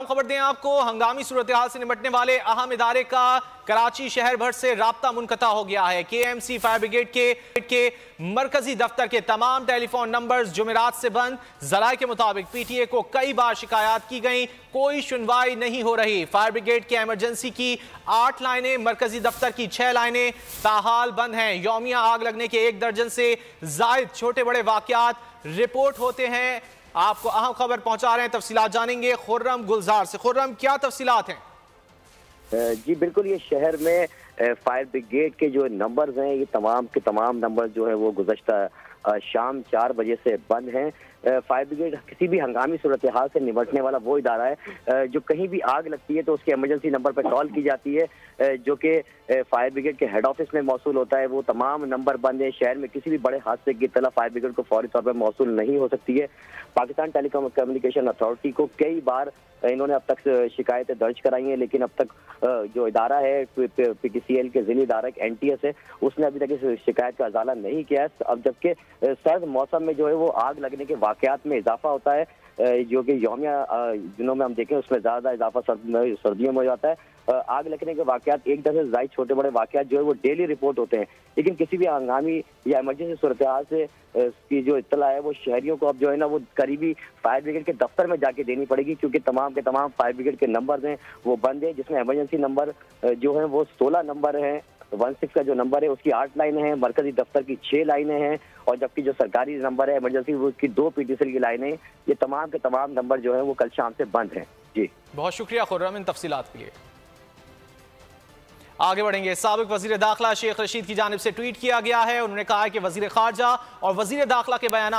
खबर दें आपको, हंगामी सूरत हाल से निपटने वाले अहम इदारे का कराची शहर भर से राब्ता मुनक़ता हो गया है। KMC फायर ब्रिगेड के मरकजी दफ्तर के तमाम टेलीफोन नंबर्स जुमेरात से बंद। जराए के मुताबिक PTA को कई बार शिकायत की गई, कोई सुनवाई नहीं हो रही। फायर ब्रिगेड के इमरजेंसी की 8 लाइनें, मरकजी दफ्तर की 6 लाइनें ताहाल बंद हैं। यौमिया आग लगने के 1 दर्जन से जायद छोटे बड़े वाकयात रिपोर्ट होते हैं। आपको अहम खबर पहुंचा रहे हैं, तफसीलात जानेंगे खुर्रम गुलजार से। खुर्रम, क्या तफसीलात हैं? जी बिल्कुल, ये शहर में फायर ब्रिगेड के जो नंबर्स हैं, ये तमाम के तमाम नंबर जो है वो गुज़श्ता शाम 4 बजे से बंद हैं। फायर ब्रिगेड किसी भी हंगामी सूरत हाल से निपटने वाला वो इदारा है जो कहीं भी आग लगती है तो उसके इमरजेंसी नंबर पर कॉल की जाती है, जो कि फायर ब्रिगेड के हेड ऑफिस में मौसूल होता है। वो तमाम नंबर बंद है। शहर में किसी भी बड़े हादसे की इत्तला फायर ब्रिगेड को फौरी तौर पर मौसूल नहीं हो सकती है। पाकिस्तान टेलीकॉम कम्युनिकेशन अथॉरिटी को कई बार इन्होंने अब तक शिकायतें दर्ज कराई हैं, लेकिन अब तक जो इदारा है PTCL के ज़िली इदारा NTS है, उसने अभी तक इस शिकायत का अजाला नहीं किया है। अब जबकि सर्द मौसम में जो है वो आग लगने के वाकयात में इजाफा होता है, जो कि यौमिया दिनों में हम देखें उसमें ज़्यादा इजाफा सर्दियों में हो जाता है। आग लगने के वाकयात 1 दर्जन से ज़ायद छोटे बड़े वाकयात जो है वो डेली रिपोर्ट होते हैं, लेकिन किसी भी हंगामी या इमरजेंसी सूरत हाल से की जो इत्तला है वो शहरियों को अब जो है ना वो करीबी फायर ब्रिगेड के दफ्तर में जाके देनी पड़ेगी, क्योंकि तमाम के तमाम फायर ब्रिगेड के नंबर हैं वो बंद है, जिसमें इमरजेंसी नंबर जो है वो 16 नंबर हैं। 16 का जो नंबर है उसकी 8 लाइनें हैं, मरकजी दफ्तर की 6 लाइनें हैं, और जबकि जो सरकारी नंबर है इमरजेंसी वो उसकी 2 PTCL की लाइनें। ये तमाम के तमाम नंबर जो है वो कल शाम से बंद हैं। जी बहुत शुक्रिया खुर्रम इन तफसीलात के लिए। आगे बढ़ेंगे। साबिक वजीर दाखिला शेख रशीद की जानिब से ट्वीट किया गया है। उन्होंने कहा है कि वजीर खारजा और वजीर दाखिला के बयान